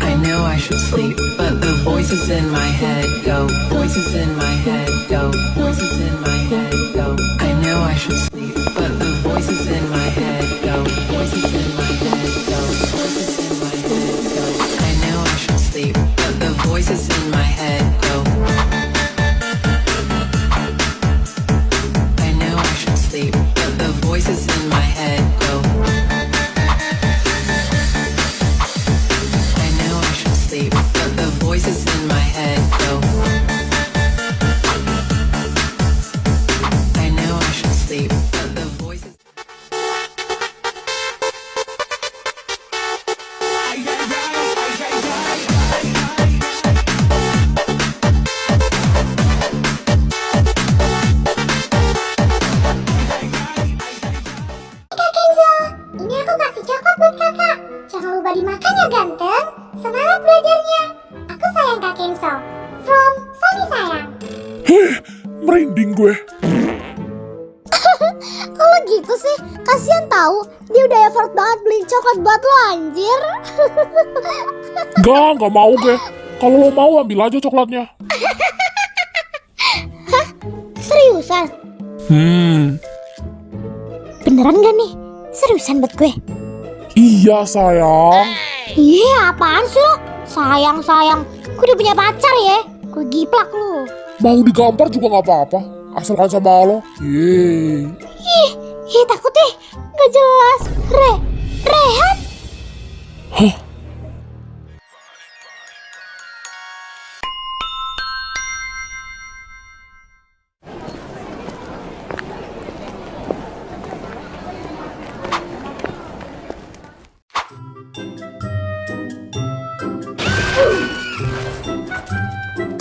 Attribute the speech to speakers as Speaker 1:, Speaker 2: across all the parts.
Speaker 1: I know I should sleep, but the voices in my head go. Voices in my head go. Voices in my head go. I know I should sleep, but the voices in my head go. Voices in my head go. Voices in my head go. I know I should sleep, but the voices in my head go. I know I should sleep, but the voices in my head go. I know I should sleep, but the voices in my head go. I know I should sleep, but the voices.
Speaker 2: Kak Kenzo, ini aku kasih coklat buat kakak. Jangan lupa dimakan ya ganteng. Semangat belajarnya. Aku sayang Kak Kenzo. From Sony sayang.
Speaker 3: Merinding gue.
Speaker 2: Kalau gitu sih, kasihan tahu. Dia udah effort banget beliin coklat buat lo anjir.
Speaker 3: Nggak mau gue. Kalau lo mau ambil aja coklatnya.
Speaker 2: Seriusan? Beneran gak nih? Seriusan buat gue?
Speaker 3: Iya sayang.
Speaker 2: Iya, apaan sih lo? Sayang. Gue udah punya pacar ya. Gue giplak lu.
Speaker 3: Mau digampar juga nggak apa-apa. Asalkan sama lo. Yeay.
Speaker 2: Ih, takut deh. Gak jelas. Rehan?
Speaker 3: Hah?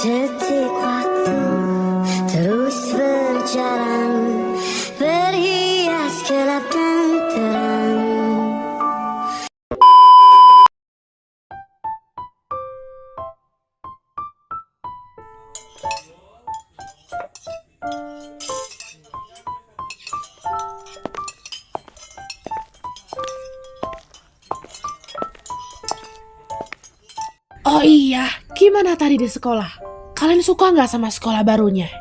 Speaker 4: Detik waktu terus berjalan, berhias gelap dan terang.
Speaker 5: Oh iya, gimana tadi di sekolah? Kalian suka nggak sama sekolah barunya?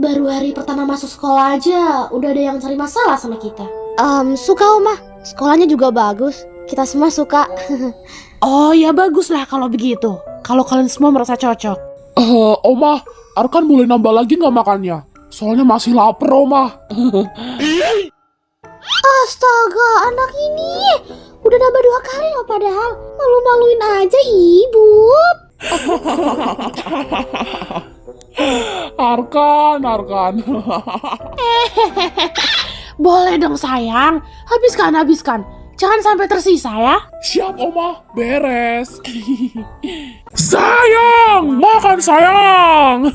Speaker 2: Baru hari pertama masuk sekolah aja udah ada yang cari masalah sama kita. Suka Oma, sekolahnya juga bagus. Kita semua suka.
Speaker 5: Oh ya bagus lah kalau begitu. Kalau kalian semua merasa cocok.
Speaker 3: Oma, Arkan boleh nambah lagi nggak makannya? Soalnya masih lapar, Oma.
Speaker 2: Astaga, anak ini udah nambah 2 kali loh padahal. Malu-maluin aja ibu.
Speaker 3: Arkan.
Speaker 5: Boleh dong sayang, habiskan. Jangan sampai tersisa ya.
Speaker 3: Siap, Oma. Beres. Sayang, makan sayang.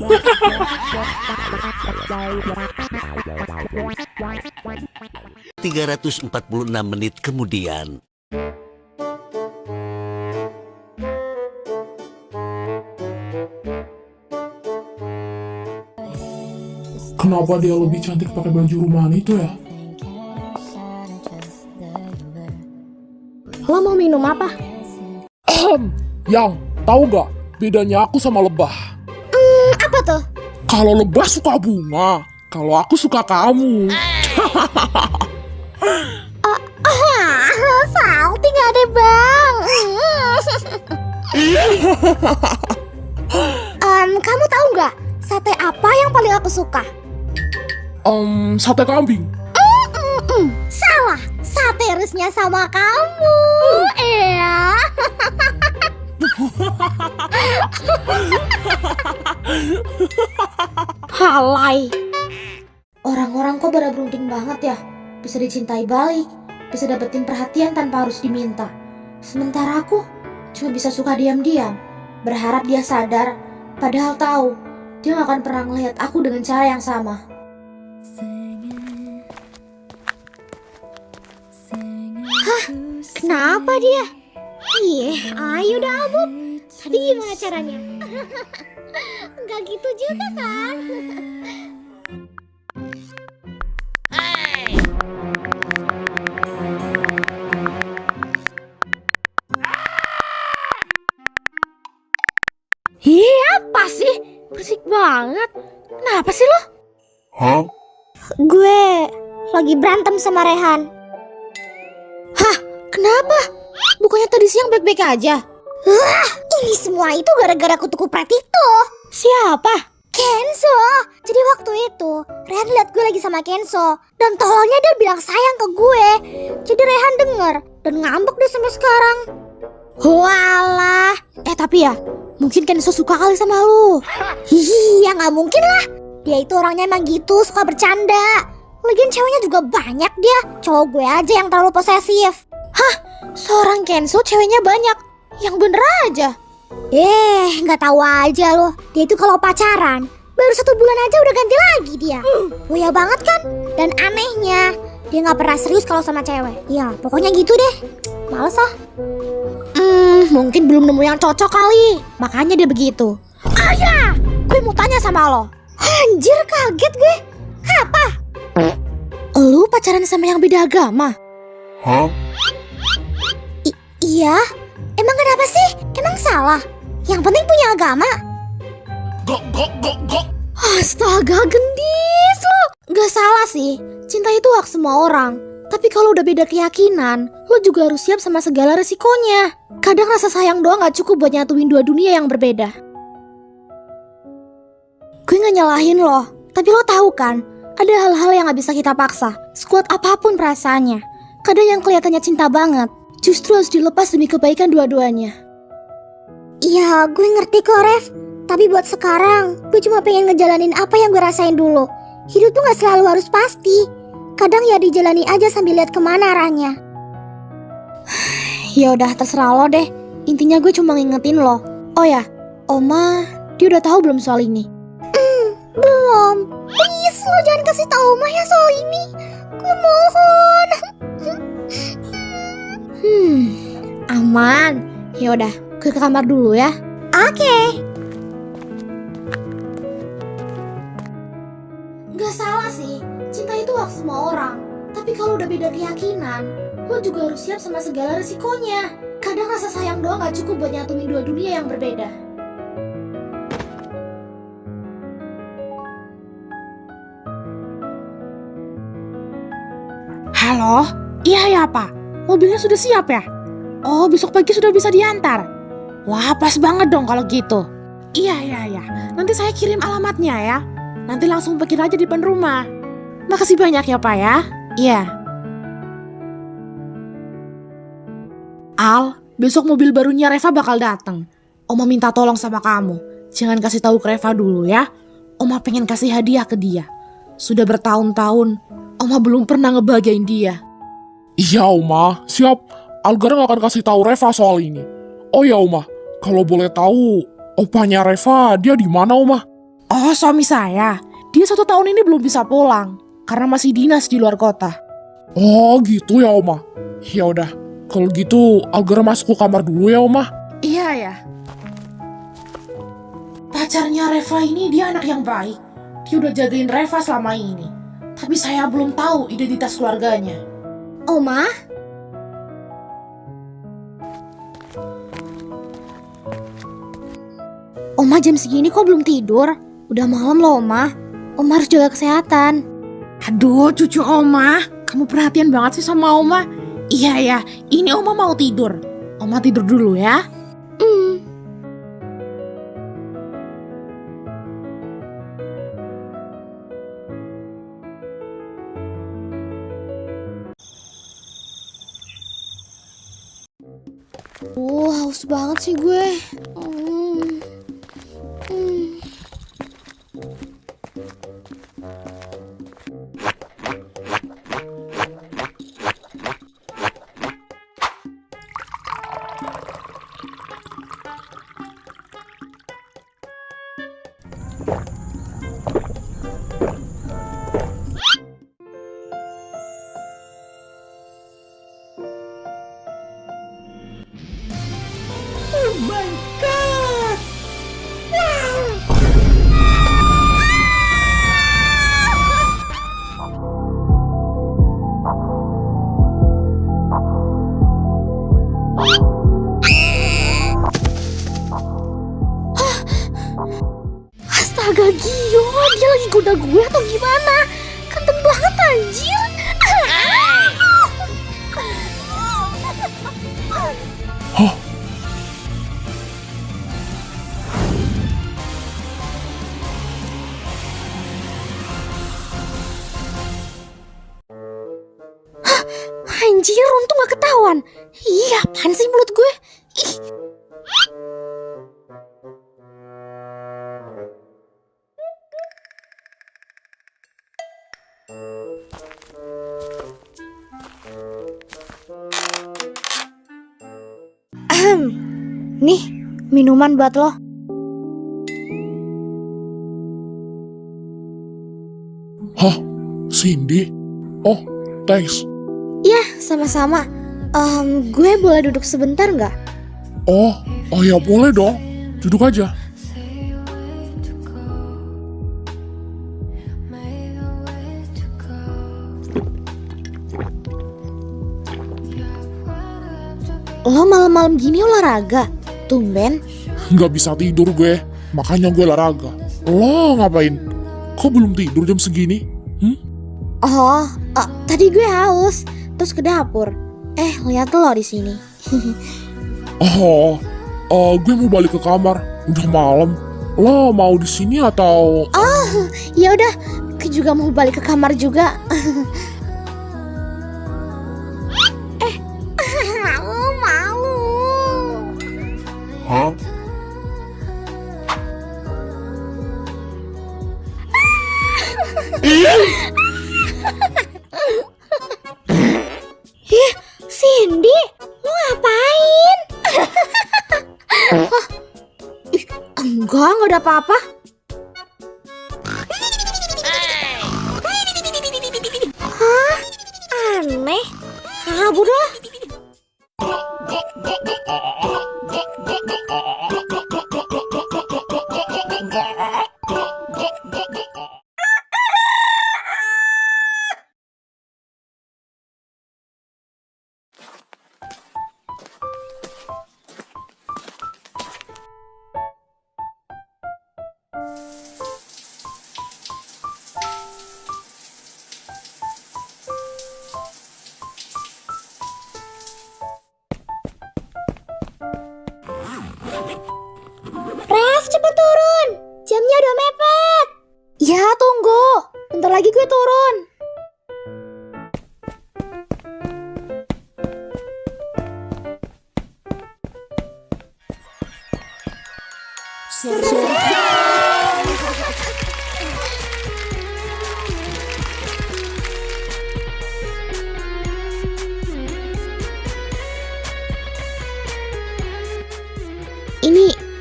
Speaker 6: 346 menit kemudian.
Speaker 3: Kenapa dia lebih cantik pakai baju rumahan itu ya?
Speaker 2: Lo mau minum apa?
Speaker 3: Yang, tahu nggak bedanya aku sama lebah?
Speaker 2: Apa tuh?
Speaker 3: Kalau lebah suka bunga, kalau aku suka kamu.
Speaker 2: Salty gak deh bang. Kamu tahu nggak sate apa yang paling aku suka?
Speaker 3: Sate kambing.
Speaker 2: Salah, sate risnya sama kamu. Iya. Halai. Orang-orang kok pada beruntung banget ya. Bisa dicintai balik, bisa dapetin perhatian tanpa harus diminta. Sementara aku cuma bisa suka diam-diam, berharap dia sadar, padahal tahu dia gak akan pernah ngelihat aku dengan cara yang sama. Hah? Kenapa dia? Ayo dah Abub. Tadi gimana caranya? Enggak gitu juga kan? sih lo?
Speaker 4: Gue lagi berantem sama Rehan.
Speaker 2: Hah? Kenapa? Bukannya tadi siang baik-baik aja?
Speaker 4: Ini semua itu gara-gara kutu kupret itu.
Speaker 2: Siapa?
Speaker 4: Kenzo. Jadi waktu itu Rehan lihat gue lagi sama Kenzo, dan tolongnya dia bilang sayang ke gue. Jadi Rehan denger dan ngambek deh sampai sekarang.
Speaker 2: Walah. Tapi ya, mungkin Kenzo suka kali sama lu.
Speaker 4: Hihi, ya nggak mungkin lah. Dia itu orangnya emang gitu, suka bercanda. Lagian ceweknya juga banyak dia. Cowok gue aja yang terlalu posesif.
Speaker 2: Seorang Kenzo ceweknya banyak. Yang bener aja.
Speaker 4: Nggak tahu aja loh. Dia itu kalau pacaran baru 1 bulan aja udah ganti lagi dia. Boya banget kan? Dan anehnya dia nggak pernah serius kalau sama cewek. Ya pokoknya gitu deh. Males ah.
Speaker 2: Mungkin belum nemu yang cocok kali. Makanya dia begitu. Ayah, gue mau tanya sama lo.
Speaker 4: Anjir, kaget gue. Apa?
Speaker 2: Lu pacaran sama yang beda agama?
Speaker 4: Iya. Emang kenapa sih? Emang salah? Yang penting punya agama.
Speaker 2: Astaga, gendis lo. Gak salah sih. Cinta itu hak semua orang. Tapi kalau udah beda keyakinan, lo juga harus siap sama segala resikonya. Kadang rasa sayang doang gak cukup buat nyatuin 2 dunia yang berbeda. Gue gak nyalahin lo, tapi lo tahu kan, ada hal-hal yang gak bisa kita paksa. Sekuat apapun perasaannya, kadang yang kelihatannya cinta banget, justru harus dilepas demi kebaikan dua-duanya.
Speaker 4: Iya, gue ngerti kok, Rev. Tapi buat sekarang, gue cuma pengen ngejalanin apa yang gue rasain dulu. Hidup tuh gak selalu harus pasti. Kadang ya dijalani aja sambil lihat kemana arahnya.
Speaker 2: Ya udah, terserah lo deh. Intinya gue cuma ngingetin lo. Oh ya, Oma, dia udah tahu belum soal ini?
Speaker 4: Belum. Please, lo jangan kasih tahu Oma ya soal ini. Gue mohon.
Speaker 2: Aman. Ya udah, gue ke kamar dulu ya.
Speaker 4: Oke.
Speaker 2: Gak salah sih, cinta itu hak semua orang. Tapi kalau udah beda keyakinan, lo juga harus siap sama segala resikonya. Kadang rasa sayang doang gak cukup buat nyatuin 2 dunia yang berbeda.
Speaker 5: Halo? Iya ya Pak, mobilnya sudah siap ya? Oh, besok pagi sudah bisa diantar. Wah, pas banget dong kalau gitu. Iya. Nanti saya kirim alamatnya ya. Nanti langsung parkir aja di depan rumah. Makasih banyak ya Pak ya. Iya. Al, besok mobil barunya Reva bakal datang. Oma minta tolong sama kamu. Jangan kasih tahu ke Reva dulu ya. Oma pengen kasih hadiah ke dia. Sudah bertahun-tahun, Oma belum pernah ngebahagiain dia.
Speaker 3: Iya, Oma. Siap. Algar gak akan kasih tahu Reva soal ini. Oh ya, Oma. Kalau boleh tahu, opanya Reva, dia di mana, Oma?
Speaker 5: Oh, suami saya. Dia 1 tahun ini belum bisa pulang. Karena masih dinas di luar kota.
Speaker 3: Oh, gitu ya, Oma. Ya udah. Kalau gitu, Algar masuk ke kamar dulu ya, Oma.
Speaker 5: Iya ya. Pacarnya Reva ini dia anak yang baik. Dia udah jagain Reva selama ini. Tapi saya belum tahu identitas keluarganya.
Speaker 2: Oma? Oma jam segini kok belum tidur? Udah malam loh, Oma. Oma harus jaga kesehatan.
Speaker 5: Aduh, cucu Oma. Kamu perhatian banget sih sama Oma. Iya ya, ini Oma mau tidur. Oma tidur dulu ya.
Speaker 2: Haus banget sih gue.
Speaker 5: Oh my God.
Speaker 4: kuda gue atau gimana? Kenceng banget anjir.
Speaker 3: Hah?
Speaker 4: Anjir, untung gak ketahuan. Iya, apaan sih mulut gue? Ih. Nih, minuman buat lo.
Speaker 3: Hah? Cindy? Oh, thanks.
Speaker 4: Ya, sama-sama. Gue boleh duduk sebentar nggak?
Speaker 3: Oh ya boleh dong. Duduk aja.
Speaker 4: Lo malam-malam gini olahraga? Tumben.
Speaker 3: Nggak bisa tidur gue, makanya gue olahraga. Lo ngapain? Kok belum tidur jam segini?
Speaker 4: Oh, tadi gue haus, terus ke dapur. Lihat lo di sini.
Speaker 3: Gue mau balik ke kamar. Udah malam. Lo mau di sini atau?
Speaker 4: Ya udah, gue juga mau balik ke kamar juga. Lo malu.
Speaker 3: Hah?
Speaker 4: Cindy, lo ngapain? Enggak ada apa-apa. Hah? Aneh. Kabur lah. Ref, cepet turun. Jamnya udah mepet. Ya, tunggu. Bentar lagi gue turun.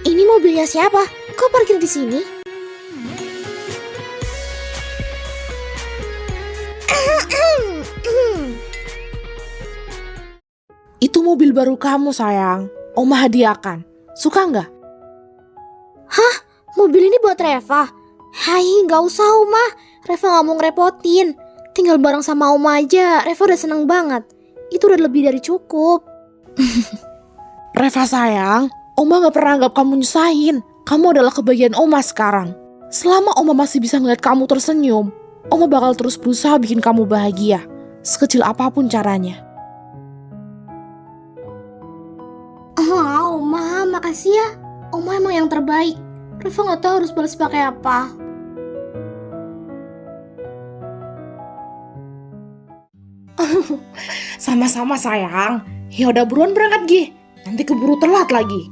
Speaker 4: Ini mobilnya siapa? Kok parkir di sini?
Speaker 5: Itu mobil baru kamu sayang. Oma hadiahkan. Suka nggak?
Speaker 4: Hah? Mobil ini buat Reva? Hai, nggak usah Oma. Reva nggak mau ngerepotin. Tinggal bareng sama Oma aja. Reva udah seneng banget. Itu udah lebih dari cukup.
Speaker 5: Reva sayang, Oma gak pernah anggap kamu nyusahin. Kamu adalah kebahagiaan Oma sekarang. Selama Oma masih bisa ngeliat kamu tersenyum, Oma bakal terus berusaha bikin kamu bahagia. Sekecil apapun caranya.
Speaker 4: Oma, makasih ya. Oma emang yang terbaik. Reva gak tahu harus balas pakai apa.
Speaker 5: Sama-sama sayang. Ya udah buruan berangkat Gi. Nanti keburu telat lagi.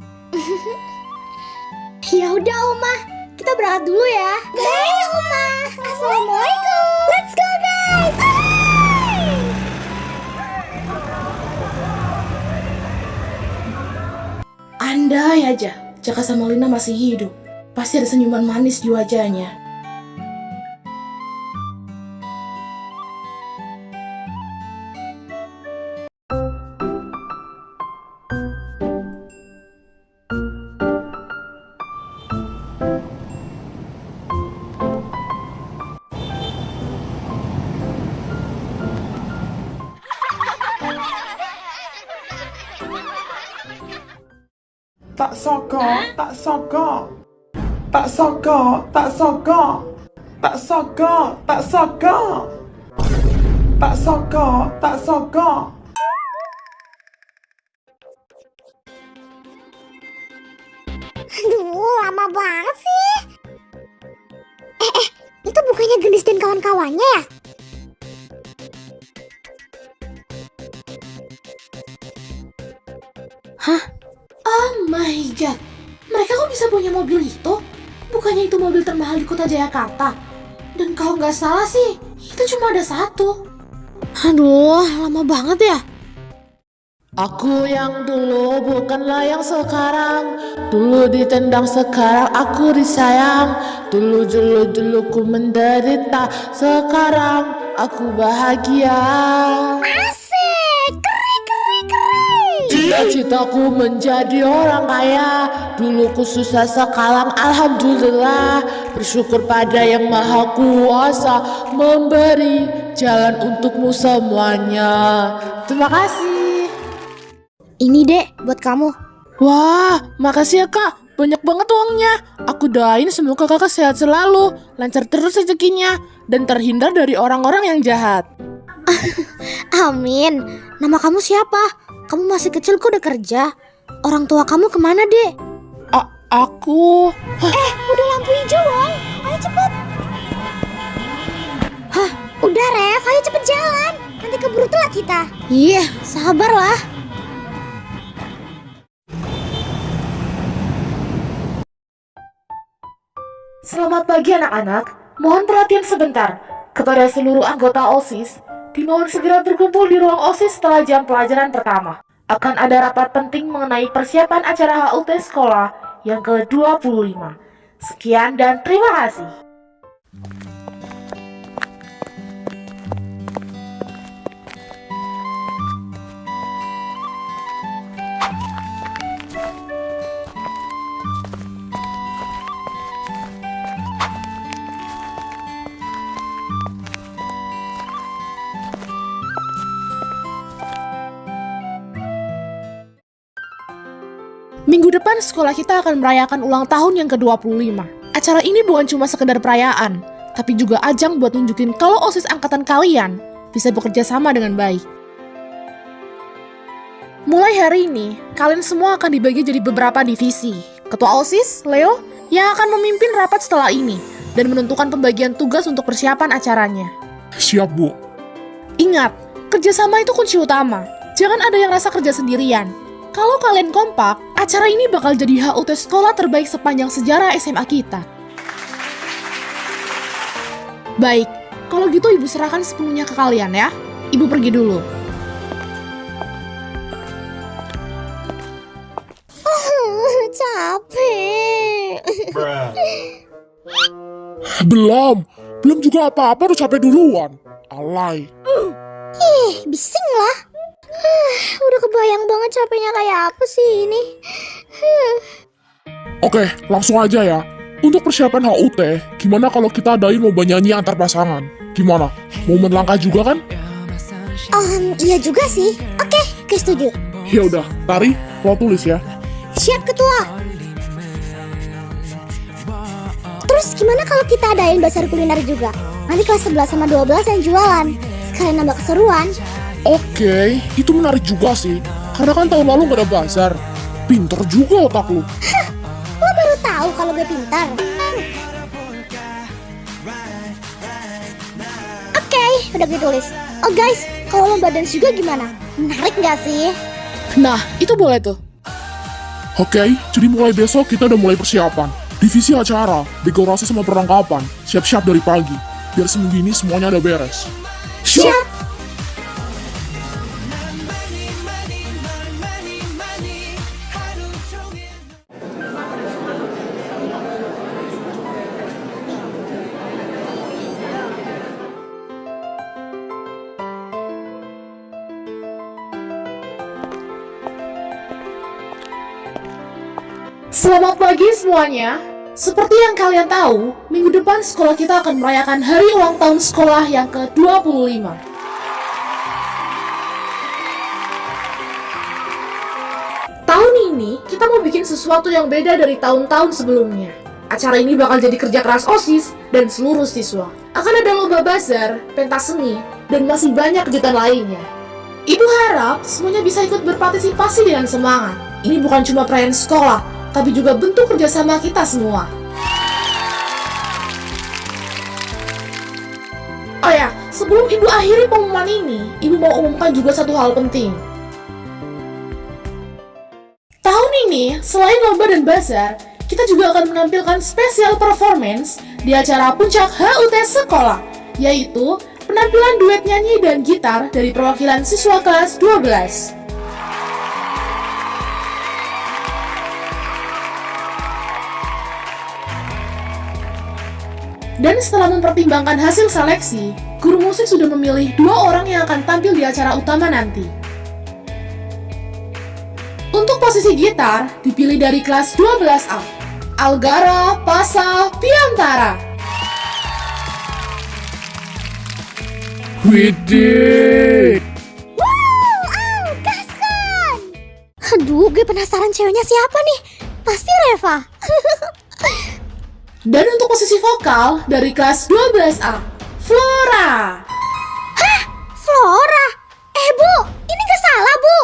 Speaker 4: Ya udah Oma, kita berangkat dulu ya. Baik Oma. Assalamualaikum. Let's go guys.
Speaker 5: Andai aja Jaka sama Lina masih hidup. Pasti ada senyuman manis di wajahnya.
Speaker 7: Tak sokok, tak sokok. Tak sokok, tak sokok. Tak sangka, tak sangka. Tak sangka, tak sangka.
Speaker 4: Aduh, lama banget sih. Itu bukannya Gendis dan kawan-kawannya ya?
Speaker 2: Oh my god, mereka kok bisa punya mobil itu? Bukannya itu mobil termahal di kota Jakarta? Dan kalau nggak salah sih, itu cuma ada satu.
Speaker 5: Aduh, lama banget ya. Aku yang dulu bukanlah yang sekarang. Dulu ditendang, sekarang aku disayang. Dulu ku menderita, sekarang aku bahagia.
Speaker 4: Asik, keren.
Speaker 5: Cita-citaku menjadi orang kaya. Dulu ku susah, sekarang alhamdulillah. Bersyukur pada yang maha kuasa, memberi jalan untukmu semuanya. Terima kasih.
Speaker 4: Ini dek, buat kamu.
Speaker 5: Wah, makasih ya kak. Banyak banget uangnya. Aku doain semoga kakak sehat selalu, lancar terus rezekinya, dan terhindar dari orang-orang yang jahat.
Speaker 4: Amin. Nama kamu siapa? Kamu masih kecil kok udah kerja. Orang tua kamu kemana dek?
Speaker 5: Aku...
Speaker 4: Udah lampu hijau Wong. Ayo cepet. Hah, udah Rev, ayo cepet jalan. Nanti keburu telat kita. Iya, sabarlah.
Speaker 5: Selamat pagi anak-anak. Mohon perhatian sebentar. Kepada seluruh anggota OSIS, dimohon segera berkumpul di ruang OSIS setelah jam pelajaran pertama. Akan ada rapat penting mengenai persiapan acara HUT sekolah yang ke-25. Sekian dan terima kasih. Minggu depan sekolah kita akan merayakan ulang tahun yang ke-25. Acara ini bukan cuma sekedar perayaan, tapi juga ajang buat nunjukin kalau OSIS angkatan kalian bisa bekerja sama dengan baik. Mulai hari ini, kalian semua akan dibagi jadi beberapa divisi. Ketua OSIS, Leo, yang akan memimpin rapat setelah ini dan menentukan pembagian tugas untuk persiapan acaranya.
Speaker 3: Siap, Bu.
Speaker 5: Ingat, kerjasama itu kunci utama. Jangan ada yang rasa kerja sendirian. Kalau kalian kompak, acara ini bakal jadi HUT sekolah terbaik sepanjang sejarah SMA kita. Baik, kalau gitu Ibu serahkan sepenuhnya ke kalian ya. Ibu pergi dulu.
Speaker 4: Capek.
Speaker 3: Belum juga apa-apa udah capek duluan. Alay.
Speaker 4: Bising lah. Udah kebayang banget capeknya kayak apa sih ini.
Speaker 3: Oke, langsung aja ya. Untuk persiapan HUT, gimana kalau kita adain lomba nyanyi antar pasangan? Gimana? Momen langka juga kan?
Speaker 4: Iya juga sih. Oke, setuju.
Speaker 3: Ya udah, Tari, lo tulis ya.
Speaker 4: Siap ketua. Terus gimana kalau kita adain bazar kuliner juga? Nanti kelas 11 sama 12 yang jualan. Sekalian nambah keseruan.
Speaker 3: Oke, itu menarik juga sih. Karena kan tahun lalu gak ada bazar. Pinter juga otak lu.
Speaker 4: Lo baru tahu kalau gue pintar. Oke, udah gue tulis. Oh guys, kalau lomba dance juga gimana? Menarik gak sih?
Speaker 5: Nah, itu boleh tuh.
Speaker 3: Oke, jadi mulai besok kita udah mulai persiapan. Divisi acara, dekorasi sama perlengkapan. Siap-siap dari pagi. Biar seminggu ini semuanya udah beres.
Speaker 4: Siap.
Speaker 5: Selamat pagi semuanya. Seperti yang kalian tahu, minggu depan sekolah kita akan merayakan hari ulang tahun sekolah yang ke-25. Tahun ini, kita mau bikin sesuatu yang beda dari tahun-tahun sebelumnya. Acara ini bakal jadi kerja keras OSIS dan seluruh siswa. Akan ada lomba bazar, pentas seni, dan masih banyak kejutan lainnya. Ibu harap semuanya bisa ikut berpartisipasi dengan semangat. Ini bukan cuma perayaan sekolah, tapi juga bentuk kerjasama kita semua. Oh ya, sebelum Ibu akhiri pengumuman ini, Ibu mau umumkan juga satu hal penting. Tahun ini, selain lomba dan bazar, kita juga akan menampilkan special performance di acara puncak HUT sekolah, yaitu penampilan duet nyanyi dan gitar dari perwakilan siswa kelas 12. Dan setelah mempertimbangkan hasil seleksi, guru musik sudah memilih 2 orang yang akan tampil di acara utama nanti. Untuk posisi gitar, dipilih dari kelas 12A, Algara Pasa Piantara.
Speaker 3: Widih.
Speaker 4: Gaskan! Aduh, gue penasaran ceweknya siapa nih? Pasti Reva.
Speaker 5: Dan untuk posisi vokal dari kelas 12A, Flora.
Speaker 4: Flora? Bu, ini gak salah, Bu.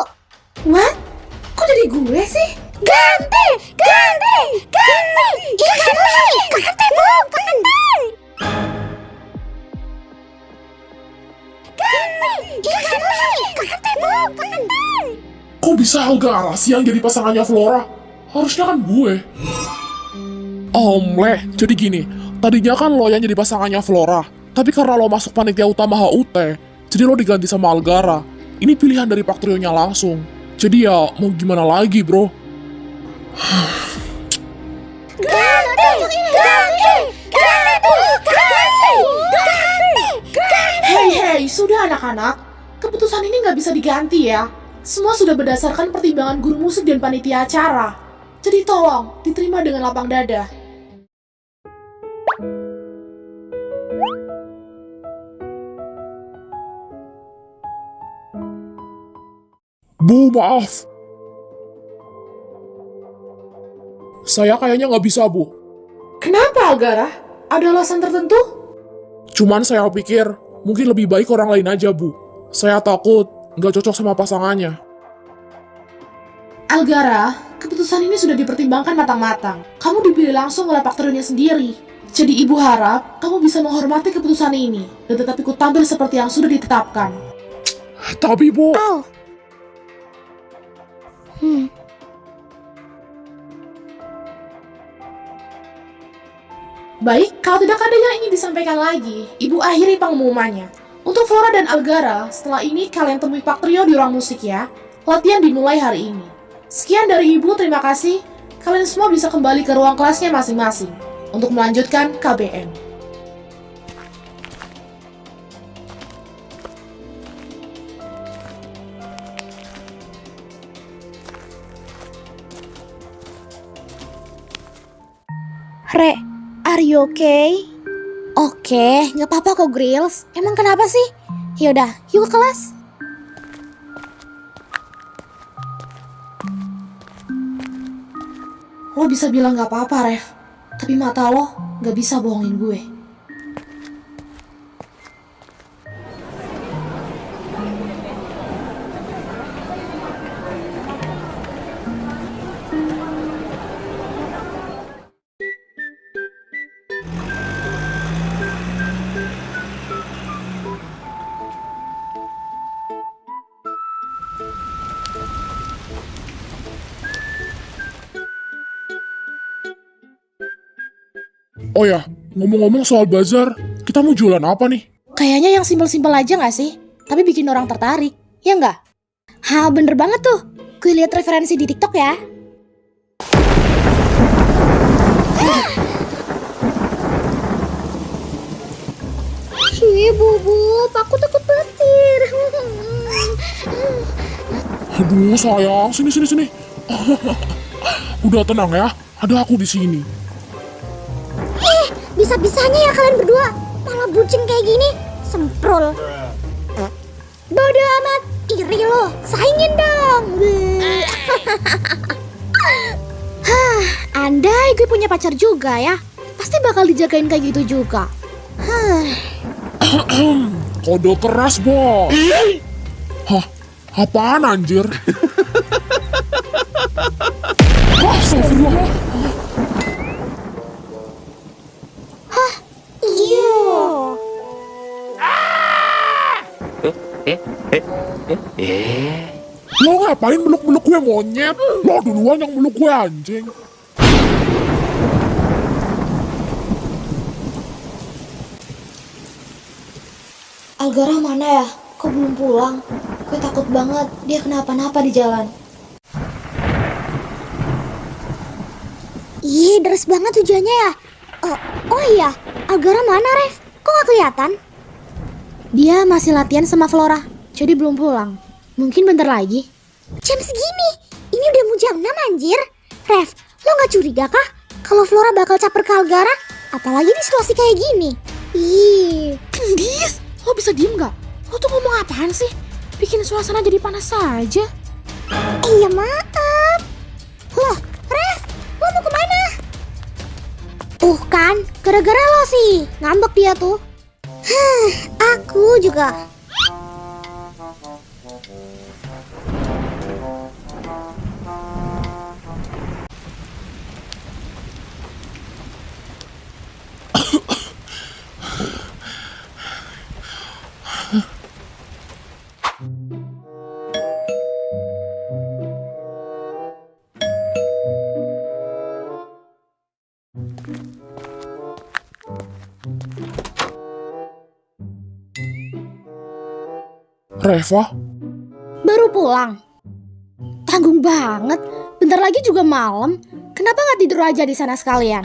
Speaker 5: What? Kok jadi gue sih?
Speaker 4: Ganti! Ganti! Ganti! Ganti, Bu! Ganti! Ganti, Bu! Ganti!
Speaker 3: Kok bisa Algara sih yang jadi pasangannya Flora? Harusnya kan gue. Leh, jadi gini. Tadinya kan lo yang jadi pasangannya Flora. Tapi karena lo masuk panitia utama HUT, jadi lo diganti sama Algara. Ini pilihan dari Pak Trionya langsung. Jadi ya, mau gimana lagi, bro?
Speaker 4: Ganti! Ganti! Ganti, Bu! Ganti! Ganti!
Speaker 5: Hei, sudah anak-anak. Keputusan ini nggak bisa diganti ya. Semua sudah berdasarkan pertimbangan guru musik dan panitia acara. Jadi tolong, diterima dengan lapang dada.
Speaker 3: Bu, maaf. Saya kayaknya nggak bisa, Bu.
Speaker 5: Kenapa, Algara? Ada alasan tertentu?
Speaker 3: Cuman saya pikir mungkin lebih baik orang lain aja, Bu. Saya takut nggak cocok sama pasangannya.
Speaker 5: Algara, keputusan ini sudah dipertimbangkan matang-matang. Kamu dipilih langsung oleh Pak Trionya sendiri. Jadi ibu harap kamu bisa menghormati keputusan ini dan tetap ikut tampil seperti yang sudah ditetapkan.
Speaker 3: Tapi, Bu...
Speaker 5: Baik, kalau tidak ada yang ingin disampaikan lagi, Ibu akhiri pengumumannya. Untuk Flora dan Algara, setelah ini kalian temui Pak Trio di ruang musik ya. Latihan dimulai hari ini. Sekian dari Ibu, terima kasih. Kalian semua bisa kembali ke ruang kelasnya masing-masing untuk melanjutkan KBM.
Speaker 4: Re, are you okay? Oke, nggak apa-apa kok, Grills. Emang kenapa sih? Yaudah, yuk ke kelas.
Speaker 5: Lo bisa bilang gak apa-apa, Rev. Tapi mata lo gak bisa bohongin gue.
Speaker 3: Oh ya, ngomong-ngomong soal bazar, kita mau jualan apa nih?
Speaker 5: Kayaknya yang simpel-simpel aja gak sih? Tapi bikin orang tertarik, ya nggak?
Speaker 4: Hah, bener banget tuh. Gue lihat referensi di TikTok ya. Bubuk, aku takut petir.
Speaker 3: Aduh sayang, sini. Udah tenang ya, ada aku di sini.
Speaker 4: Bisa-bisanya ya kalian berdua malah bucin kayak gini. Semprol. Bodo amat, iri lo. Saingin dong. Hah, Andai gue punya pacar juga ya, pasti bakal dijagain kayak gitu juga.
Speaker 3: Kode keras, bos. Hah? Apaan anjir? Astagfirullah.
Speaker 4: Iya.
Speaker 3: Lo ngapain meluk-meluk gue monyet? Lo duluan yang meluk gue anjing.
Speaker 2: Algara mana ya? Kok belum pulang? Gue takut banget dia kenapa-napa di jalan.
Speaker 4: Ih, deras banget hujannya ya. Oh iya, Algara mana, Ref? Kok gak kelihatan?
Speaker 2: Dia masih latihan sama Flora, jadi belum pulang. Mungkin bentar lagi.
Speaker 4: Jam segini? Ini udah mau jam 6 anjir. Ref, lo gak curiga kah kalau Flora bakal caper ke Algara? Apalagi di situasi kayak gini. Ih,
Speaker 5: Dis, lo bisa diem gak? Lo tuh ngomong apaan sih? Bikin suasana jadi panas saja.
Speaker 4: iya maaf. Loh, Ref, lo mau kemana? Kan, gara-gara lo sih. Ngambek dia tuh. Aku juga.
Speaker 3: Reva?
Speaker 2: Baru pulang. Tanggung banget. Bentar lagi juga malam. Kenapa nggak tidur aja di sana sekalian?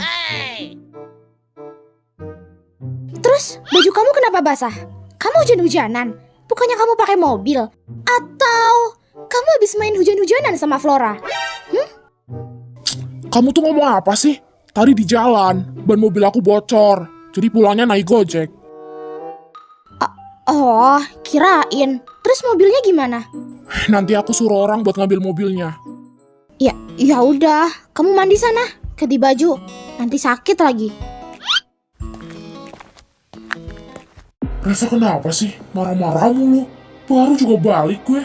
Speaker 2: Terus baju kamu kenapa basah? Kamu hujan-hujanan? Bukannya kamu pakai mobil? Atau kamu habis main hujan-hujanan sama Flora?
Speaker 3: Kamu tuh ngomong apa sih? Tadi di jalan, ban mobil aku bocor. Jadi pulangnya naik Gojek.
Speaker 2: Oh, kirain. Terus mobilnya gimana?
Speaker 3: Nanti aku suruh orang buat ngambil mobilnya.
Speaker 2: Ya udah, kamu mandi sana, ganti baju. Nanti sakit lagi.
Speaker 3: Reva kenapa sih? Marah-marah mulu. Baru juga balik gue.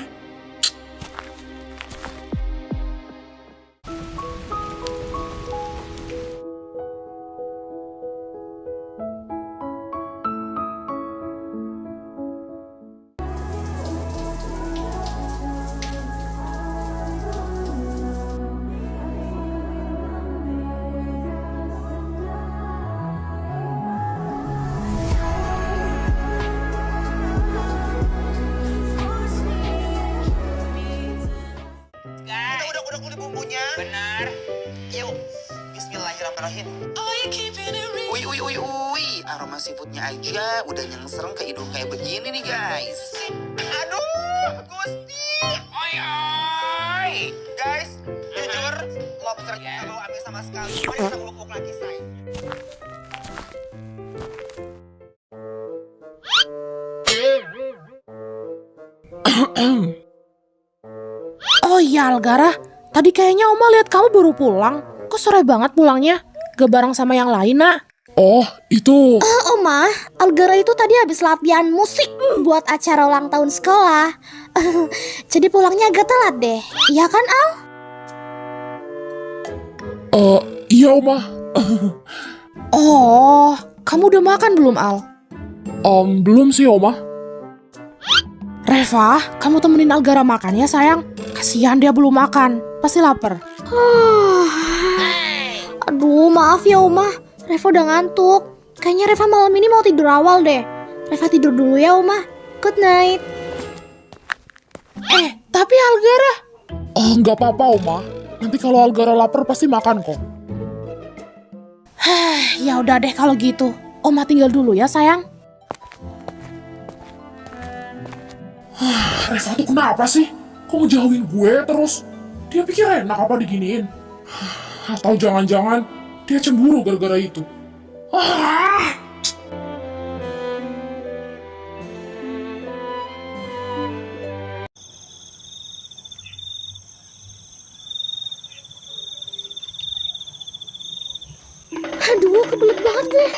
Speaker 8: Kita udah kulit bumbunya. Benar. Yuk, bismillahirrahmanirrahim. Ui, aroma seafoodnya aja udah nyengsreng ke hidung kayak begini nih guys. Aduh, Gusti. Oi. Guys, jujur, lobster kita bau amis sama sekali. Mari kita ngelupuk lagi, say.
Speaker 5: Oh iya Algara, tadi kayaknya Oma lihat kamu baru pulang. Kok sore banget pulangnya? Gak bareng sama yang lain, nak?
Speaker 3: Oh, itu...
Speaker 2: Oma, Algara itu tadi habis latihan musik buat acara ulang tahun sekolah. Jadi pulangnya agak telat deh. Iya kan, Al?
Speaker 3: Iya, Oma.
Speaker 5: Oh, kamu udah makan belum, Al?
Speaker 3: Belum sih, Oma.
Speaker 5: Reva, kamu temenin Algara makan ya, sayang. Kasihan dia belum makan, pasti lapar.
Speaker 2: Aduh, maaf ya, Oma. Reva udah ngantuk. Kayaknya Reva malam ini mau tidur awal deh. Reva tidur dulu ya, Oma. Good night.
Speaker 5: Tapi Algara...
Speaker 3: Nggak apa-apa, Oma. Nanti kalau Algara lapar pasti makan kok.
Speaker 5: Ya udah deh kalau gitu. Oma tinggal dulu ya, sayang.
Speaker 3: Reva tuh kenapa sih? Kok ngejauhin gue terus? Dia pikir enak apa diginiin? Atau jangan-jangan dia cemburu gara-gara itu?
Speaker 4: kebelet banget gue.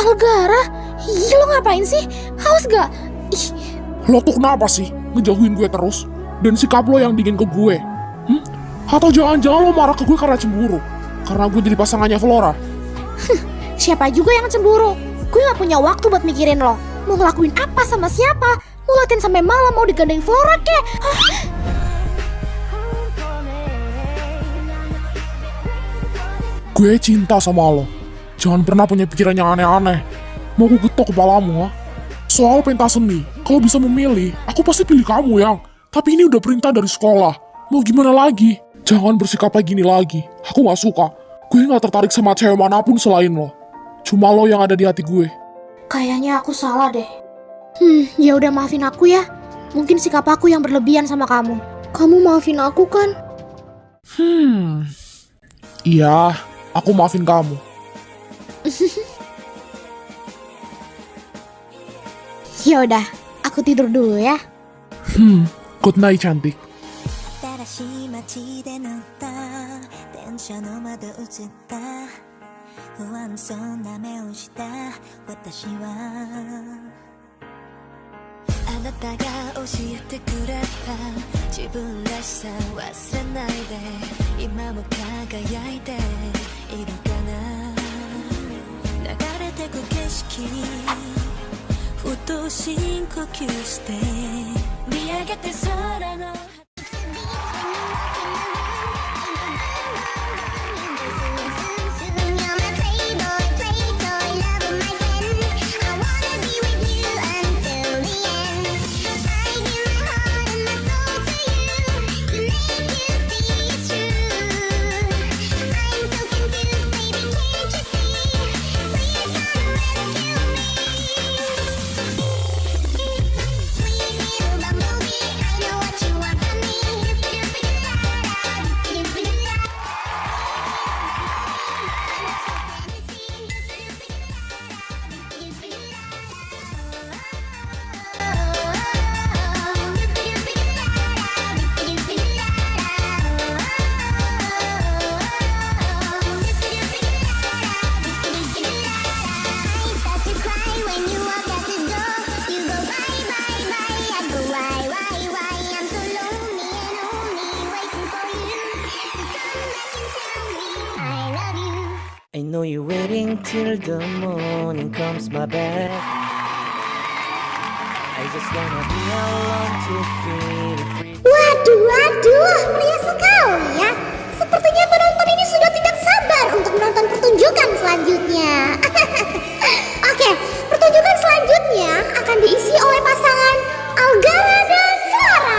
Speaker 4: Algara, ih lo ngapain sih? Haus gak? Ih,
Speaker 3: Lo tuh kenapa sih ngejauhin gue terus? Dan sikap lo yang dingin ke gue? Atau jangan-jangan lo marah ke gue karena cemburu? Karena gue jadi pasangannya Flora?
Speaker 4: siapa juga yang cemburu? Gue gak punya waktu buat mikirin lo. Mau ngelakuin apa sama siapa? Mau latihan sampai malam, mau digandeng Flora kek?
Speaker 3: Gue cinta sama lo. Jangan pernah punya pikiran yang aneh-aneh. Mau gue getok kepalamu, ha? Soal pentas seni, kalau bisa memilih, aku pasti pilih kamu, Yang. Tapi ini udah perintah dari sekolah. Mau gimana lagi? Jangan bersikap kayak gini lagi. Aku gak suka. Gue gak tertarik sama cewek manapun selain lo. Cuma lo yang ada di hati gue.
Speaker 2: Kayaknya aku salah deh.
Speaker 4: Ya udah maafin aku ya. Mungkin sikap aku yang berlebihan sama kamu. Kamu maafin aku kan?
Speaker 3: Iya, aku maafin kamu.
Speaker 4: Ya udah, aku tidur dulu ya.
Speaker 3: Good night, cantik.
Speaker 9: 新しい街で乗った電車の窓映った不安そうな目をした私はあなたが教えてくれた自分らしさ忘れないで今も輝いているかな流れてく景色ふと深呼吸して見上げて空の
Speaker 10: I know you're waiting till the morning comes my back. I just wanna be alone to feel free.
Speaker 4: Waduh, pria sekali ya. Sepertinya penonton ini sudah tidak sabar untuk menonton pertunjukan selanjutnya. Oke, pertunjukan selanjutnya akan diisi oleh pasangan Algara dan Flora.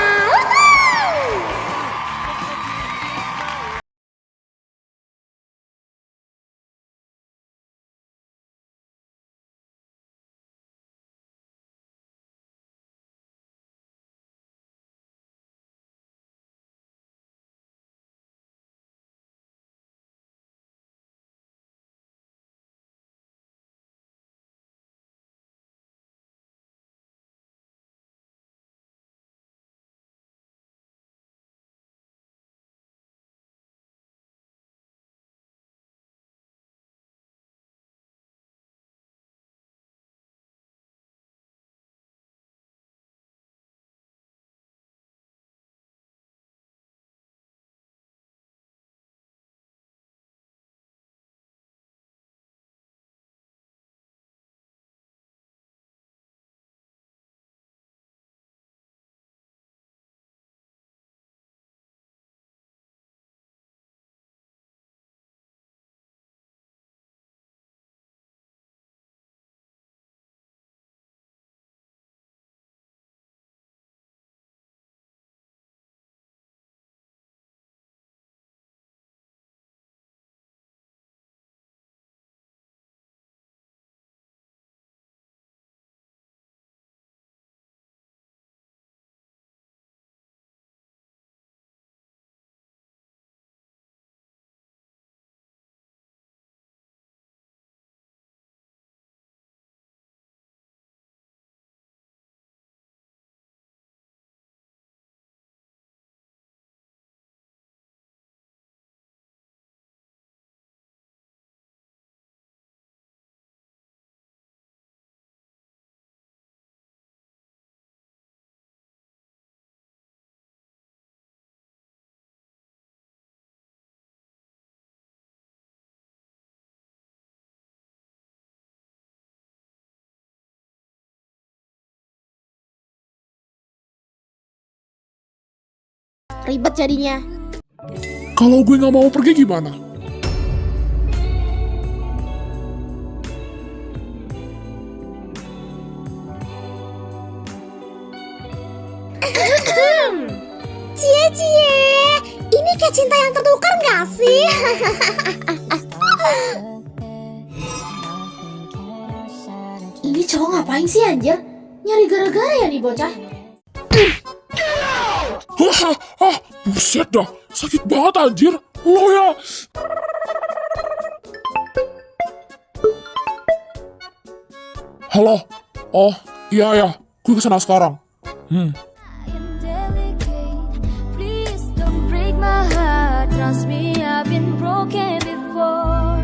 Speaker 2: ribet jadinya.
Speaker 3: Kalau gue nggak mau pergi gimana?
Speaker 4: Cie, ini kayak cinta yang tertukar gak sih?
Speaker 2: Ini cowok ngapain sih anjir? Nyari gara-gara ya nih bocah?
Speaker 3: Buset dah, sakit banget anjir. Lo ya. Halo? Oh, iya ya, gue kesana sekarang.
Speaker 9: Please don't break my heart. Trust me, I've been broken before.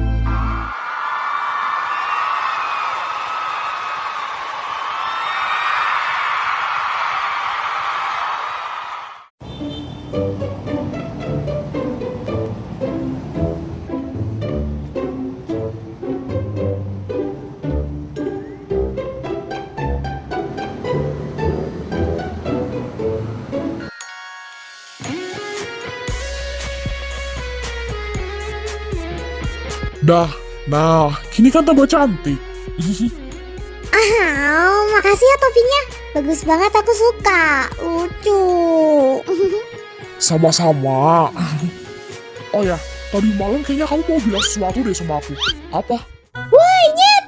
Speaker 3: Dah, nah, kini kan tambah cantik.
Speaker 4: Makasih ya topinya. Bagus banget, aku suka. Lucu.
Speaker 3: Sama-sama. Oh ya, tadi malam kayaknya kamu mau bilang sesuatu deh sama aku. Apa?
Speaker 4: Woi, Nyet.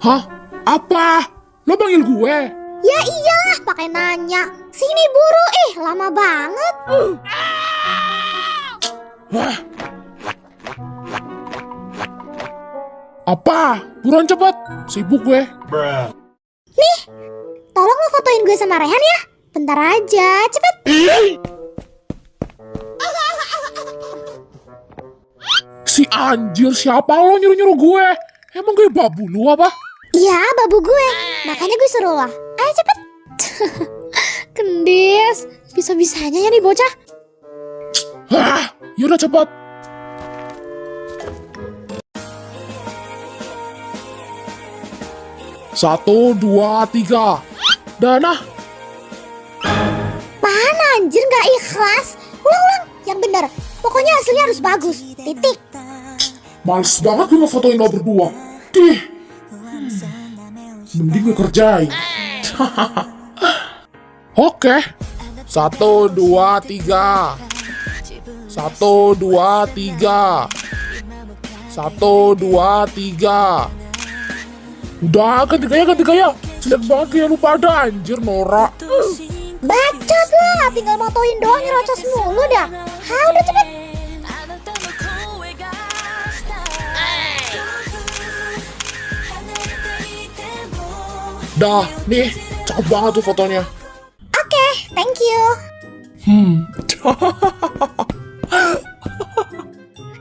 Speaker 3: Hah? Apa? Lo panggil gue?
Speaker 4: Ya iyalah, pakai nanya. Sini buru, lama banget.
Speaker 3: Wah. Apa? Buruan cepet. Sibuk gue.
Speaker 4: Nih, tolong lo fotoin gue sama Rehan ya. Bentar aja, cepet.
Speaker 3: Si anjir, siapa lo nyuruh-nyuruh gue? Emang gue babu lu apa?
Speaker 4: Iya, babu gue. Makanya gue suruh lah. Ayo cepet.
Speaker 2: Kendis, bisa-bisanya ya nih bocah.
Speaker 3: Hah, yaudah cepet. Satu, dua, tiga. Dana.
Speaker 4: Mana anjir gak ikhlas. Ulang-ulang, yang bener. Pokoknya hasilnya harus bagus. Titik.
Speaker 3: Males banget gue ngefotoin lo berdua. Mending gue kerjain. Oke. Satu, dua, tiga. Satu, dua, tiga. Satu, dua, tiga. Udah, ganti gaya. Jelek banget kayak lu pada anjir, Nora.
Speaker 4: Bacot lah, tinggal motoin doang nyerocos mulu dah. Udah cepet.
Speaker 3: Dah, nih, cakep banget tuh fotonya.
Speaker 4: Oke, thank you.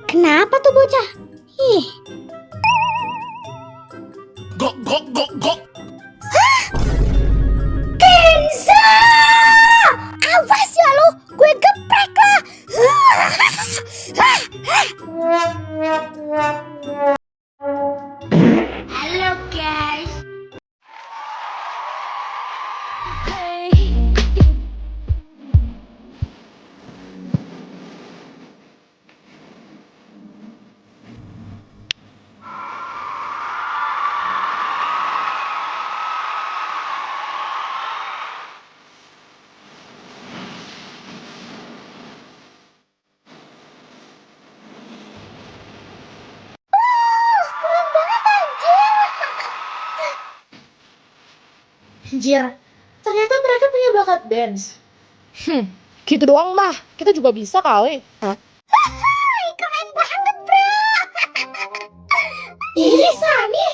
Speaker 4: Kenapa tuh bocah?
Speaker 3: Gok.
Speaker 4: Kenzo! Awas ya lu, gue geprek lah. Halo guys.
Speaker 5: Anjir, ternyata mereka punya bakat dance. Gitu doang mah, kita juga bisa kali.
Speaker 4: Keren banget bro. Ih Sani,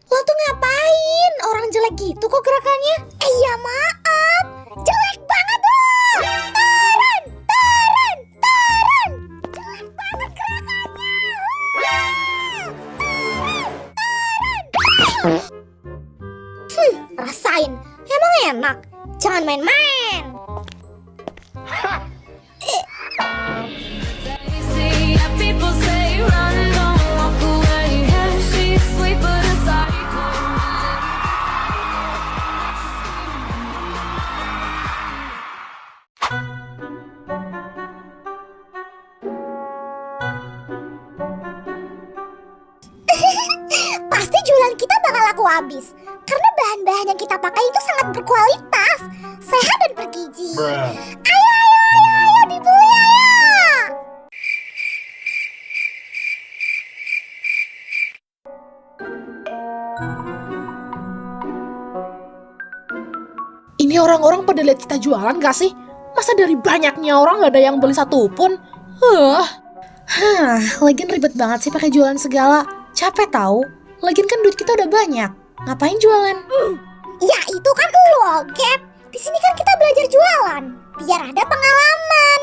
Speaker 4: lo tuh ngapain? Orang jelek gitu kok gerakannya. Ya maaf, jelek banget lo. Turun. Jelek banget gerakannya. Rasain, emang enak. Jangan main-main. habis. Karena bahan-bahan yang kita pakai itu sangat berkualitas, sehat dan bergizi. Ayo dibeli ayo.
Speaker 5: Ini orang-orang pada lihat kita jualan gak sih? Masa dari banyaknya orang gak ada yang beli satu pun? Lagian ribet banget sih pakai jualan segala. Capek tahu. Lagian kan duit kita udah banyak. Ngapain jualan?
Speaker 4: Ya itu kan lo, Gap. Di sini kan kita belajar jualan, biar ada pengalaman.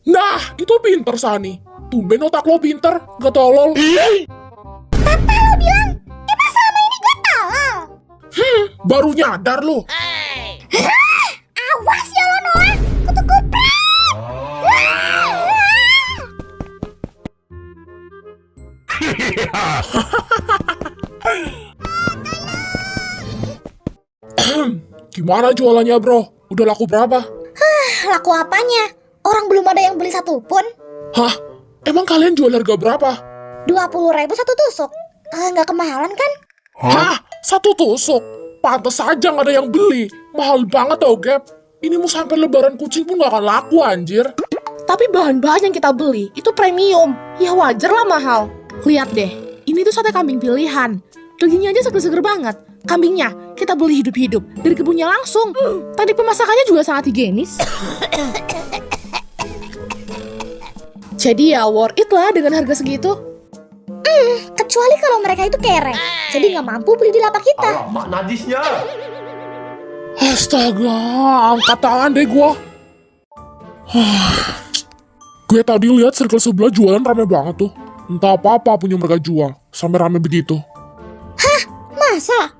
Speaker 3: Nah, itu pinter Sani. Tumben otak lo pinter, gak tolol.
Speaker 4: Papa lo bilang, emang selama ini gue tolol?
Speaker 3: Baru nyadar lo.
Speaker 4: Awas ya lo Noah, kutu kupret.
Speaker 3: Gimana jualannya bro? Udah laku berapa?
Speaker 4: Laku apanya? Orang belum ada yang beli satu pun.
Speaker 3: Hah? Emang kalian jual harga berapa?
Speaker 4: 20.000 satu tusuk. Nggak kemahalan kan?
Speaker 3: Hah? Satu tusuk? Pantes aja gak ada yang beli. Mahal banget tau Gap. Ini mau sampai lebaran kucing pun gak akan laku anjir.
Speaker 5: Tapi bahan-bahan yang kita beli itu premium. Ya wajar lah mahal. Lihat deh, ini tuh sate kambing pilihan. Dagingnya aja seger-seger banget. Kambingnya kita beli hidup-hidup dari kebunnya langsung. Tadi pemasakannya juga sangat higienis. Jadi ya worth it lah dengan harga segitu.
Speaker 4: Kecuali kalau mereka itu kere, jadi nggak mampu beli di lapak kita.
Speaker 7: Mak najisnya.
Speaker 3: Astaga, angkat tangan deh gua. Gue tadi lihat circle sebelah jualan rame banget tuh. Entah apa-apa punya mereka jual, sampai rame begitu.
Speaker 4: Masa?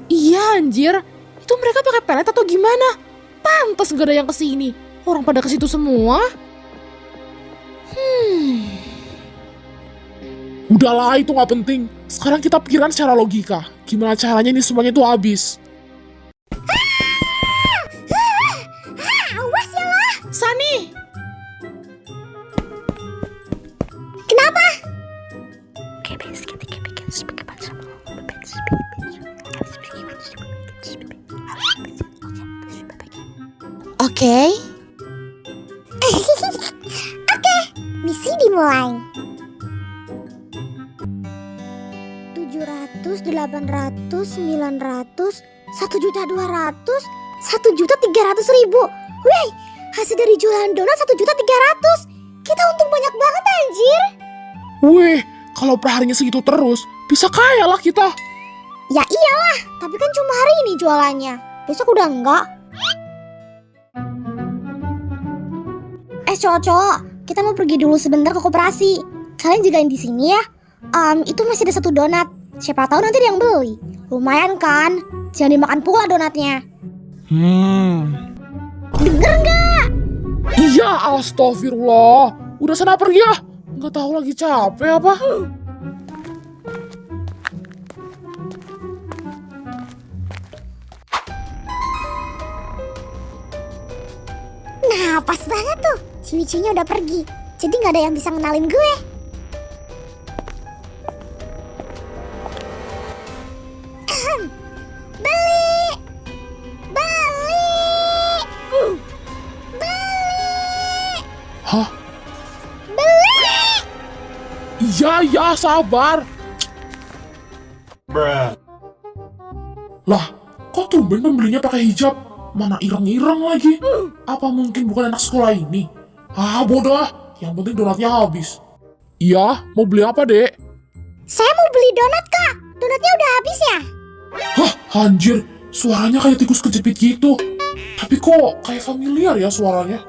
Speaker 5: Iya anjir, itu mereka pakai pelet atau gimana? Pantes gak ada yang kesini. Orang pada ke situ semua.
Speaker 3: Udahlah, itu nggak penting. Sekarang kita pikiran secara logika. Gimana caranya ini semuanya tuh habis.
Speaker 4: Awas ya lah.
Speaker 5: Sani,
Speaker 4: Kenapa?
Speaker 5: oke.
Speaker 4: Oke, misi dimulai. 700, 800, 900, 1.200.000, 1.300.000. Wih, hasil dari jualan donat 1.300.000. Kita untung banyak banget anjir.
Speaker 3: Wih, kalau perharinya segitu terus, bisa kaya lah kita.
Speaker 4: Ya iyalah, tapi kan cuma hari ini jualannya. Besok udah enggak. Cowok-cowok, kita mau pergi dulu sebentar ke koperasi. Kalian jagain di sini ya. Itu masih ada satu donat. Siapa tahu nanti ada yang beli. Lumayan kan? Jangan dimakan pula donatnya. Denger nggak?
Speaker 3: Iya, astagfirullah. Udah sana pergi ya. Nggak tahu lagi capek apa.
Speaker 4: Nah, pas banget tuh. Ciwi-ciwinya udah pergi. Jadi nggak ada yang bisa ngenalin gue. Beli! Beli! Beli!
Speaker 3: Hah?
Speaker 4: Beli!
Speaker 3: Iya, sabar. Lah, kok tumben pembelinya pakai hijab? Mana ireng-ireng lagi? Apa mungkin bukan anak sekolah ini? Bodoh ah. Yang penting donatnya habis. Iya, mau beli apa, Dek?
Speaker 4: Saya mau beli donat, Kak. Donatnya udah habis ya?
Speaker 3: Hah, anjir. Suaranya kayak tikus kejepit gitu. Tapi kok kayak familiar ya suaranya?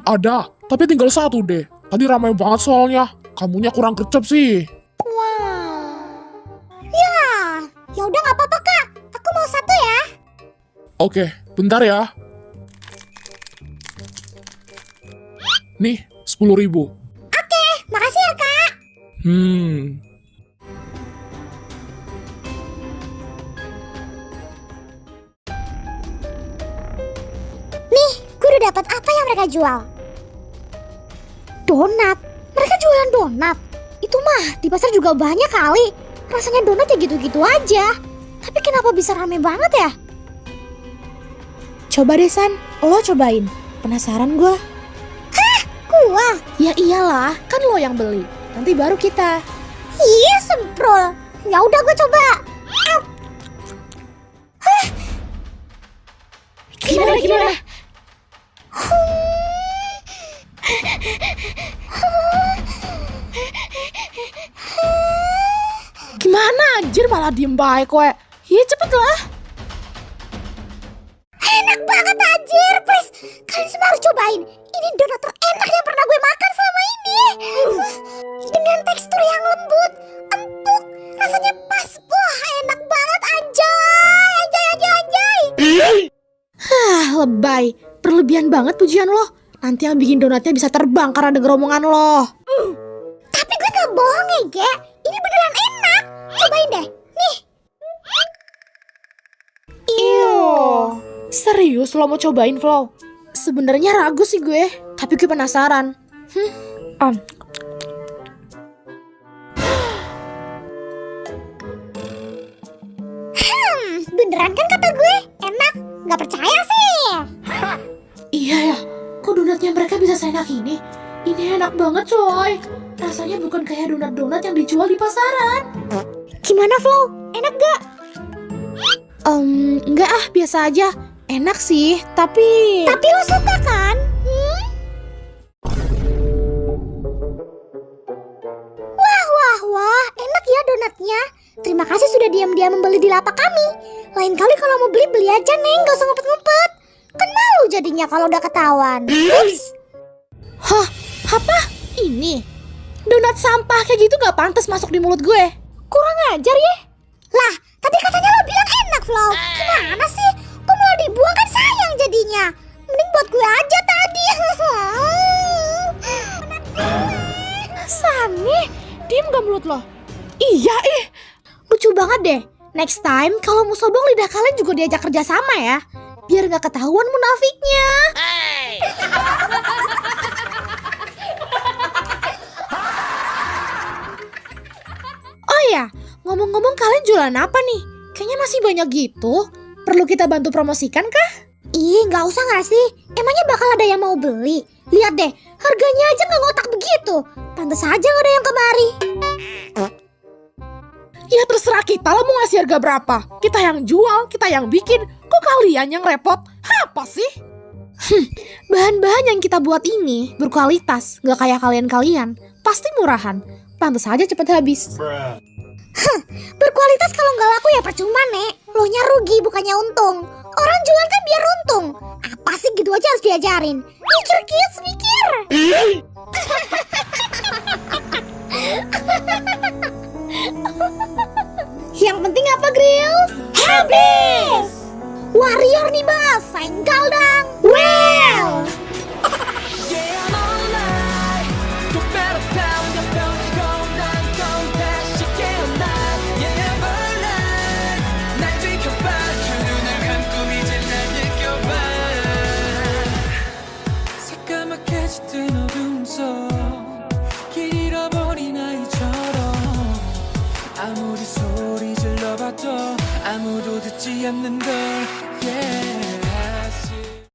Speaker 3: Ada. Tapi tinggal satu, deh. Tadi ramai banget soalnya. Kamunya kurang gercep sih.
Speaker 4: Ya udah nggak apa-apa, Kak. Aku mau satu ya.
Speaker 3: Oke, bentar ya. Nih, 10.000.
Speaker 4: Oke, makasih ya, Kak. Nih, gue udah dapat apa yang mereka jual. Donat? Mereka jualan donat? Itu mah di pasar juga banyak kali. Rasanya donat ya gitu-gitu aja. Tapi kenapa bisa rame banget ya?
Speaker 5: Coba deh San, lo cobain. Penasaran gue.
Speaker 4: Gua?
Speaker 5: Ya iyalah, kan lo yang beli. Nanti baru kita.
Speaker 4: Iya semprol. Ya udah gue coba.
Speaker 5: Gimana? Gimana anjir malah diem baik we. Ya cepet lah.
Speaker 4: Enak banget anjir, please. Kalian semua harus cobain. Ini donat terenak yang pernah gue makan selama ini. Dengan tekstur yang lembut, empuk, rasanya pas. Wah, enak banget anjay.
Speaker 5: Lebay. Berlebihan banget pujian lo. Nanti yang bikin donatnya bisa terbang karena denger omongan lo.
Speaker 4: Tapi gue gak bohong ya, Ge. Ini beneran enak. Cobain deh. Nih.
Speaker 5: Serius lo mau cobain Flo? Sebenarnya ragu sih gue, tapi gue penasaran.
Speaker 4: Beneran kan kata gue? Enak. Gak percaya sih.
Speaker 5: Iya ya, kok donatnya mereka bisa seenak ini? Ini enak banget coy. Rasanya bukan kayak donat-donat yang dijual di pasaran.
Speaker 4: Gimana Flo? Enak gak?
Speaker 5: Enggak ah, biasa aja. Enak sih, tapi
Speaker 4: Tapi lo suka kan? Wah, enak ya donatnya. Terima kasih sudah diam-diam membeli di lapak kami. Lain kali kalau mau beli aja Neng, gak usah ngumpet-ngumpet. Kan malu jadinya kalau udah ketahuan. Ups.
Speaker 5: Hah, apa? Ini? Donat sampah kayak gitu gak pantas masuk di mulut gue. Kurang ajar ya.
Speaker 4: Lah, tadi katanya lo bilang enak Flo. Gimana sih? Kok malah dibuang, kan sayang jadinya. Mending buat gue aja tadi.
Speaker 5: Sani, diem gak mulut lo? Iya
Speaker 4: Lucu banget deh. Next time kalau mau sobong lidah kalian juga diajak kerja sama ya. Biar gak ketahuan munafiknya.
Speaker 5: Oh ya, ngomong-ngomong kalian jualan apa nih? Kayaknya masih banyak gitu. Perlu kita bantu promosikan kah?
Speaker 4: Ih, gak usah gak sih? Emangnya bakal ada yang mau beli? Lihat deh, harganya aja gak ngotak begitu. Pantes aja gak ada yang kemari.
Speaker 5: Ya terserah kita lo mau ngasih harga berapa. Kita yang jual, kita yang bikin. Kok kalian yang repot? Apa sih? Bahan-bahan yang kita buat ini berkualitas. Gak kayak kalian-kalian. Pasti murahan. Pantes aja cepet habis.
Speaker 4: Berkualitas kalau nggak laku ya percuma, Nek. Lo nya rugi bukannya untung. Orang jualan kan biar untung. Apa sih gitu aja harus diajarin. Mikir kids, mikir. Yang penting apa, Grills? Habis! Warrior nih, Bas. Senggal dong. Well!
Speaker 10: 아무리 소리 질러봐도 아무도 듣지 않는 걸 yeah.